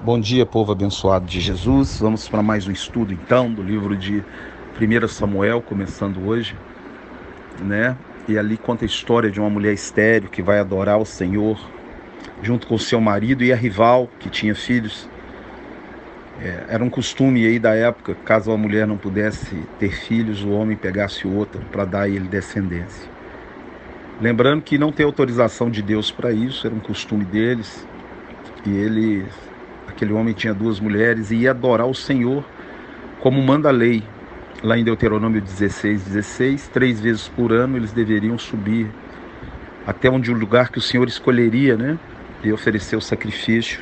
Bom dia, povo abençoado de Jesus. Vamos para mais um estudo, então, do livro de 1 Samuel, começando hoje, né? E ali conta a história de uma mulher estéril que vai adorar o Senhor junto com seu marido e a rival que tinha filhos. Era um costume aí da época, caso a mulher não pudesse ter filhos, o homem pegasse outro para dar a ele descendência. Lembrando que não tem autorização de Deus para isso, era um costume deles. E aquele homem tinha 2 mulheres e ia adorar o Senhor como manda a lei. Lá em Deuteronômio 16:16, 3 vezes por ano eles deveriam subir até onde o lugar que o Senhor escolheria, né? E oferecer o sacrifício.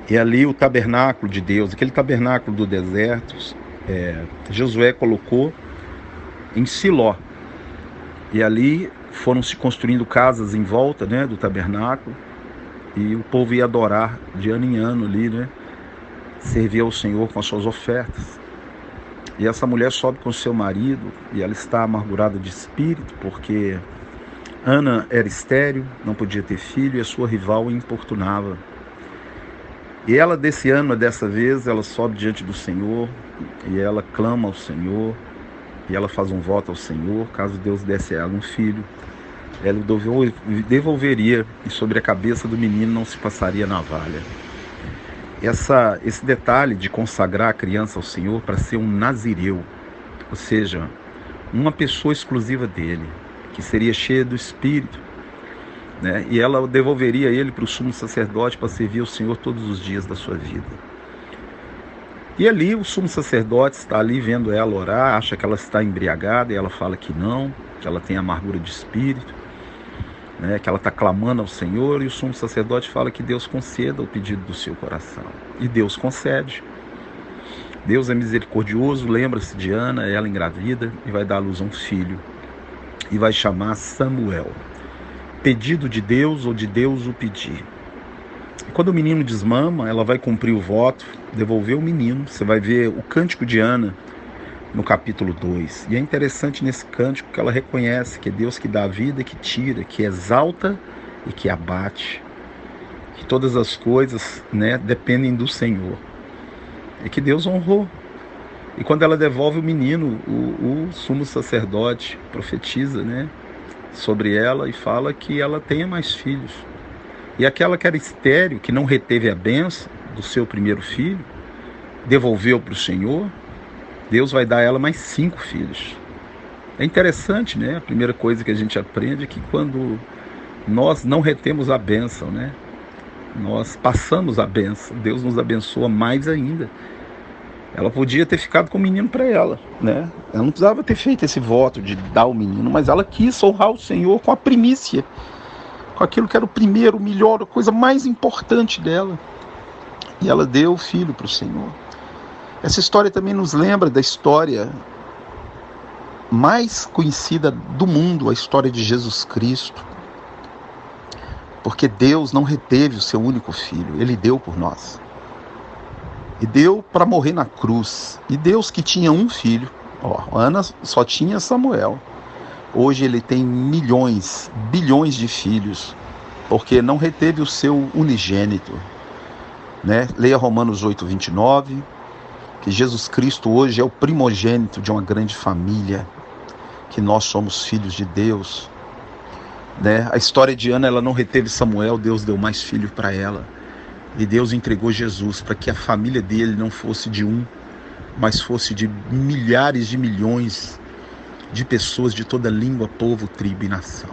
E ali o tabernáculo de Deus, aquele tabernáculo do deserto, Josué colocou em Siló. E ali foram se construindo casas em volta, né, do tabernáculo. E o povo ia adorar de ano em ano ali, né? Servir ao Senhor com as suas ofertas. E essa mulher sobe com seu marido e ela está amargurada de espírito, porque Ana era estéril, não podia ter filho e a sua rival a importunava. E ela dessa vez, ela sobe diante do Senhor e ela clama ao Senhor e ela faz um voto ao Senhor, caso Deus desse a ela um filho, ela devolveria e sobre a cabeça do menino não se passaria navalha. Esse detalhe de consagrar a criança ao Senhor para ser um nazireu, ou seja, uma pessoa exclusiva dele, que seria cheia do Espírito, né? E ela devolveria ele para o sumo sacerdote para servir ao Senhor todos os dias da sua vida. E ali o sumo sacerdote está ali vendo ela orar, acha que ela está embriagada e ela fala que não, que ela tem amargura de espírito, né, que ela está clamando ao Senhor, e o sumo sacerdote fala que Deus conceda o pedido do seu coração. E Deus concede. Deus é misericordioso, lembra-se de Ana, ela engravida e vai dar à luz a um filho. E vai chamar Samuel. Pedido de Deus ou de Deus o pedir. E quando o menino desmama, ela vai cumprir o voto, devolver o menino. Você vai ver o cântico de Ana no capítulo 2. E é interessante nesse cântico que ela reconhece que é Deus que dá a vida e que tira, que exalta e que abate. Que todas as coisas, né, dependem do Senhor. E que Deus honrou. E quando ela devolve o menino, o sumo sacerdote profetiza, né, sobre ela e fala que ela tenha mais filhos. E aquela que era estéril, que não reteve a bênção do seu primeiro filho, devolveu para o Senhor, Deus vai dar a ela mais 5 filhos. É interessante, né? A primeira coisa que a gente aprende é que quando nós não retemos a bênção, né, nós passamos a bênção, Deus nos abençoa mais ainda. Ela podia ter ficado com o menino para ela, né? Ela não precisava ter feito esse voto de dar o menino, mas ela quis honrar o Senhor com a primícia, com aquilo que era o primeiro, o melhor, a coisa mais importante dela. E ela deu o filho para o Senhor. Essa história também nos lembra da história mais conhecida do mundo, a história de Jesus Cristo. Porque Deus não reteve o seu único filho, Ele deu por nós. E deu para morrer na cruz. E Deus que tinha um filho, Ana só tinha Samuel. Hoje Ele tem milhões, bilhões de filhos, porque não reteve o seu unigênito, né? Leia Romanos 8:29, que Jesus Cristo hoje é o primogênito de uma grande família, que nós somos filhos de Deus, né? A história de Ana, ela não reteve Samuel, Deus deu mais filho para ela. E Deus entregou Jesus para que a família dele não fosse de um, mas fosse de milhares de milhões de pessoas de toda língua, povo, tribo e nação.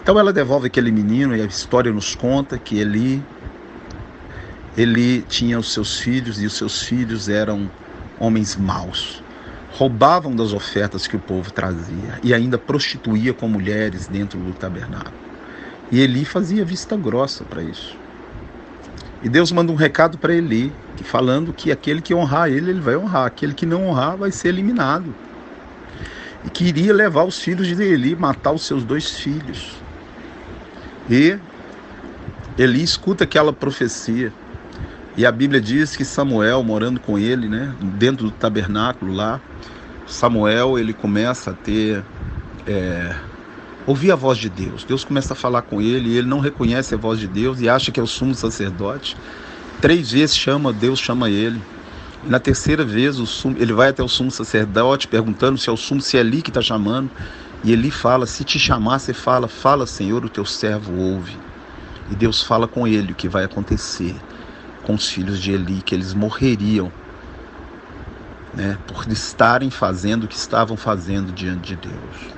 Então ela devolve aquele menino e a história nos conta que ele tinha os seus filhos e os seus filhos eram homens maus. Roubavam das ofertas que o povo trazia e ainda prostituía com mulheres dentro do tabernáculo. E Eli fazia vista grossa para isso. E Deus manda um recado para Eli, falando que aquele que honrar ele, ele vai honrar. Aquele que não honrar vai ser eliminado. E queria levar os filhos de Eli, matar os seus 2 filhos. E Eli escuta aquela profecia. E a Bíblia diz que Samuel, morando com ele, né, dentro do tabernáculo lá, Samuel ele começa a ter ouvir a voz de Deus. Deus começa a falar com ele e ele não reconhece a voz de Deus e acha que é o sumo sacerdote. 3 vezes Deus chama ele. E na terceira vez ele vai até o sumo sacerdote perguntando se é Eli que está chamando. E Eli fala: se te chamar, você fala: fala, Senhor, o teu servo ouve. E Deus fala com ele o que vai acontecer com os filhos de Eli, que eles morreriam, né, por estarem fazendo o que estavam fazendo diante de Deus.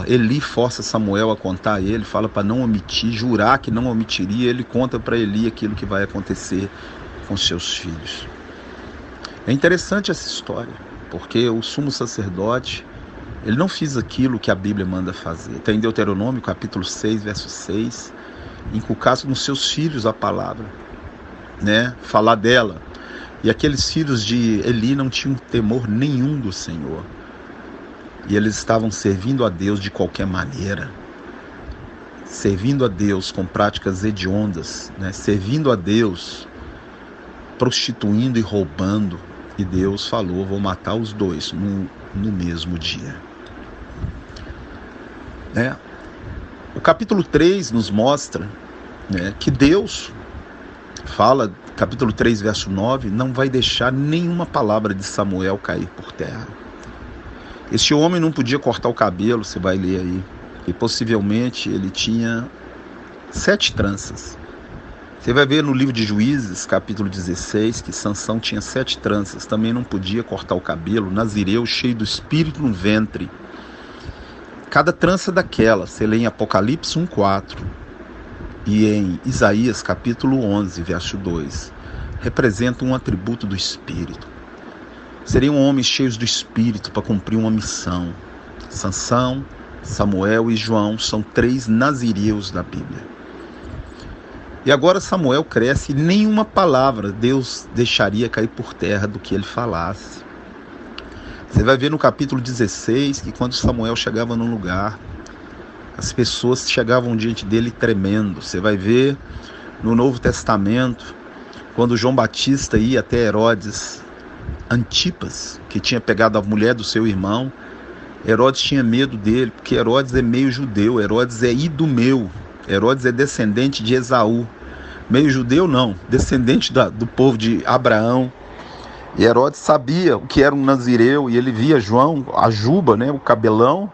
Eli força Samuel a contar a ele, fala para não omitir, jurar que não omitiria. Ele conta para Eli aquilo que vai acontecer com seus filhos. É interessante essa história, porque o sumo sacerdote, ele não fez aquilo que a Bíblia manda fazer. Tem em Deuteronômio, capítulo 6, verso 6, inculcar nos seus filhos a palavra, né? Falar dela. E aqueles filhos de Eli não tinham temor nenhum do Senhor. E eles estavam servindo a Deus de qualquer maneira. Servindo a Deus com práticas hediondas, né? Servindo a Deus, prostituindo e roubando. E Deus falou: vou matar os dois no mesmo dia. Né? O capítulo 3 nos mostra, né, que Deus fala, capítulo 3, verso 9, não vai deixar nenhuma palavra de Samuel cair por terra. Este homem não podia cortar o cabelo, você vai ler aí, e possivelmente ele tinha 7 tranças. Você vai ver no livro de Juízes, capítulo 16, que Sansão tinha 7 tranças, também não podia cortar o cabelo, nazireu, cheio do espírito no ventre. Cada trança daquela, você lê em Apocalipse 1:4 e em Isaías capítulo 11, verso 2, representa um atributo do Espírito. Seriam homens cheios do Espírito para cumprir uma missão. Sansão, Samuel e João são 3 nazireus da Bíblia. E agora Samuel cresce e nenhuma palavra Deus deixaria cair por terra do que ele falasse. Você vai ver no capítulo 16 que quando Samuel chegava num lugar, as pessoas chegavam diante dele tremendo. Você vai ver no Novo Testamento, quando João Batista ia até Herodes Antipas, que tinha pegado a mulher do seu irmão, Herodes tinha medo dele, porque Herodes é meio judeu, Herodes é idumeu, Herodes é descendente de Esaú. Meio judeu não, descendente do povo de Abraão. E Herodes sabia o que era um nazireu, e ele via João, a juba, né, o cabelão,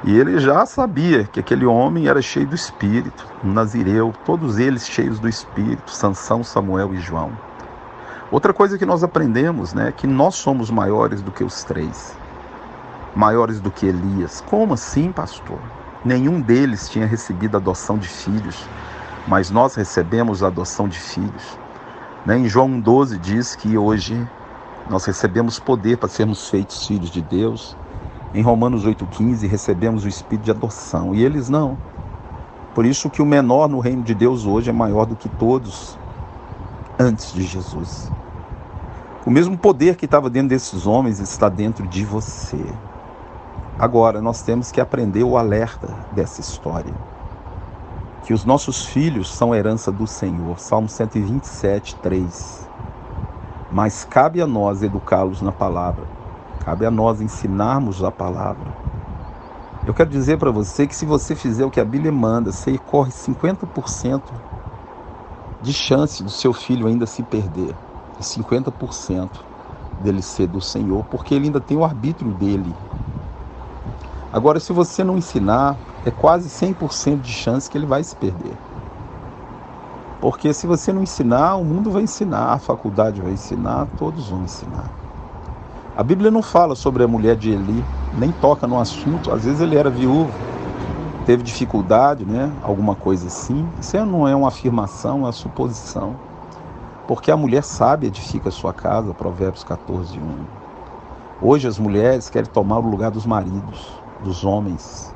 e ele já sabia que aquele homem era cheio do Espírito, um nazireu, todos eles cheios do Espírito, Sansão, Samuel e João. Outra coisa que nós aprendemos, né, é que nós somos maiores do que os 3, maiores do que Elias. Como assim, pastor? Nenhum deles tinha recebido adoção de filhos, mas nós recebemos a adoção de filhos. Em João 1,12 diz que hoje nós recebemos poder para sermos feitos filhos de Deus. Em Romanos 8,15 recebemos o Espírito de adoção, e eles não. Por isso que o menor no reino de Deus hoje é maior do que todos antes de Jesus. O mesmo poder que estava dentro desses homens está dentro de você. Agora, nós temos que aprender o alerta dessa história. Que os nossos filhos são herança do Senhor. Salmo 127, 3. Mas cabe a nós educá-los na palavra. Cabe a nós ensinarmos a palavra. Eu quero dizer para você que se você fizer o que a Bíblia manda, você corre 50% de chance do seu filho ainda se perder. E 50% dele ser do Senhor, porque ele ainda tem o arbítrio dele. Agora, se você não ensinar, é quase 100% de chance que ele vai se perder. Porque se você não ensinar, o mundo vai ensinar, a faculdade vai ensinar, todos vão ensinar. A Bíblia não fala sobre a mulher de Eli, nem toca no assunto. Às vezes ele era viúvo, teve dificuldade, né? Alguma coisa assim. Isso não é uma afirmação, é uma suposição. Porque a mulher sábia edifica a sua casa, Provérbios 14:1. Hoje as mulheres querem tomar o lugar dos maridos, dos homens.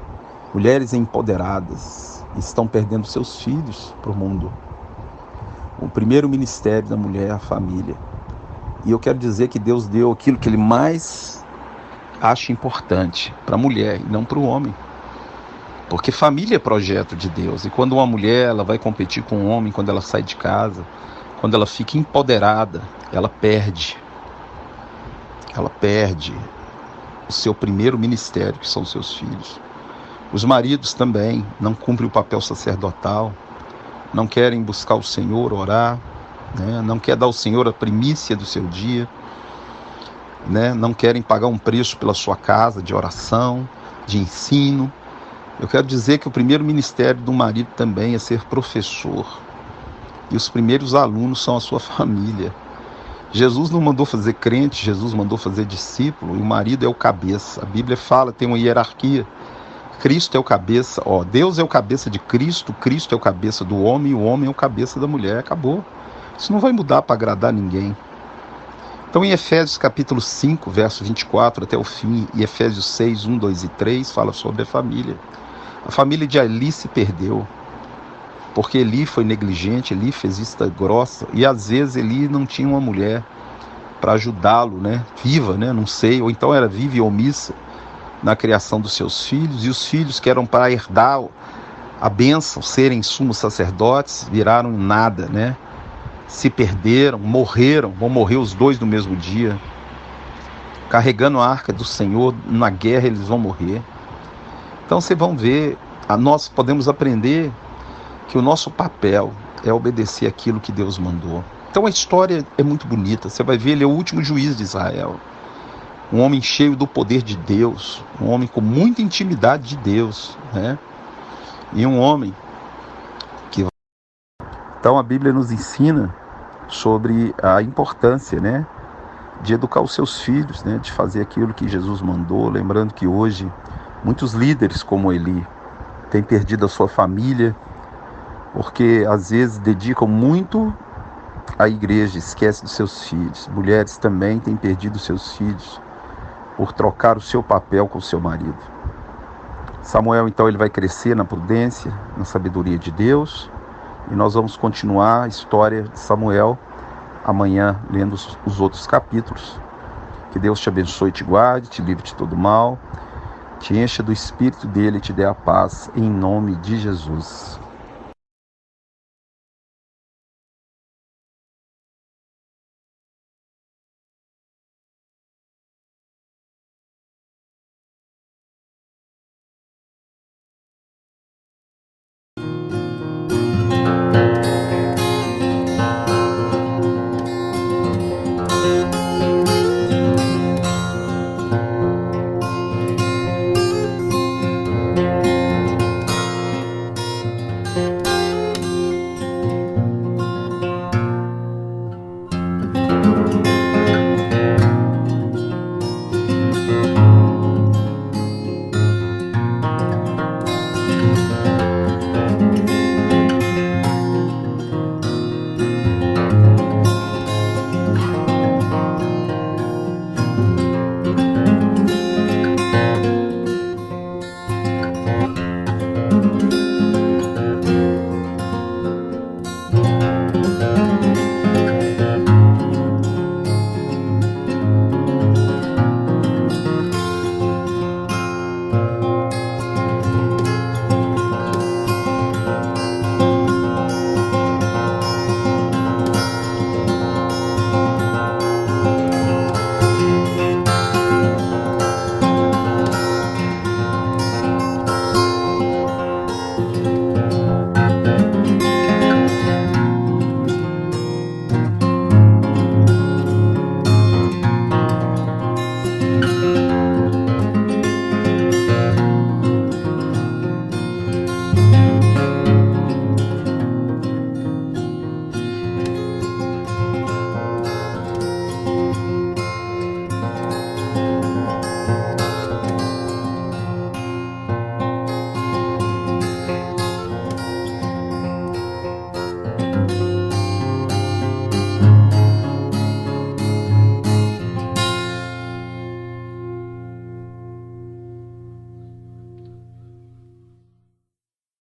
Mulheres empoderadas estão perdendo seus filhos para o mundo. O primeiro ministério da mulher é a família. E eu quero dizer que Deus deu aquilo que Ele mais acha importante para a mulher e não para o homem. Porque família é projeto de Deus. E quando uma mulher ela vai competir com um homem, quando ela sai de casa, quando ela fica empoderada, ela perde. Ela perde. o seu primeiro ministério, que são seus filhos. Os maridos também não cumprem o papel sacerdotal, não querem buscar o Senhor, orar, né? Não quer dar ao Senhor a primícia do seu dia, né? Não querem pagar um preço pela sua casa de oração, de ensino. Eu quero dizer que o primeiro ministério do marido também é ser professor. E os primeiros alunos são a sua família. Jesus não mandou fazer crente, Jesus mandou fazer discípulo, e o marido é o cabeça. A Bíblia fala, tem uma hierarquia. Cristo é o cabeça, Deus é o cabeça de Cristo, Cristo é o cabeça do homem, e o homem é o cabeça da mulher. Acabou. Isso não vai mudar para agradar ninguém. Então, em Efésios capítulo 5, verso 24 até o fim, e Efésios 6, 1, 2 e 3, fala sobre a família. A família de Eli se perdeu, porque Eli foi negligente, Eli fez vista grossa, e às vezes Eli não tinha uma mulher para ajudá-lo, né? Viva, né? Não sei, ou então era viva e omissa na criação dos seus filhos, e os filhos que eram para herdar a bênção, serem sumos sacerdotes, viraram nada, né? Se perderam, morreram, vão morrer os dois no mesmo dia. Carregando a arca do Senhor, na guerra eles vão morrer. Então vocês vão ver, nós podemos aprender que o nosso papel é obedecer aquilo que Deus mandou. Então a história é muito bonita, você vai ver, ele é o último juiz de Israel. Um homem cheio do poder de Deus, um homem com muita intimidade de Deus, né? E um homem que... Então a Bíblia nos ensina sobre a importância, né, de educar os seus filhos, né, de fazer aquilo que Jesus mandou. Lembrando que hoje muitos líderes como Eli têm perdido a sua família, porque às vezes dedicam muito à igreja, esquecem dos seus filhos. Mulheres também têm perdido seus filhos por trocar o seu papel com o seu marido. Samuel, então, ele vai crescer na prudência, na sabedoria de Deus, e nós vamos continuar a história de Samuel amanhã, lendo os outros capítulos. Que Deus te abençoe, te guarde, te livre de todo mal, te encha do Espírito dele e te dê a paz, em nome de Jesus.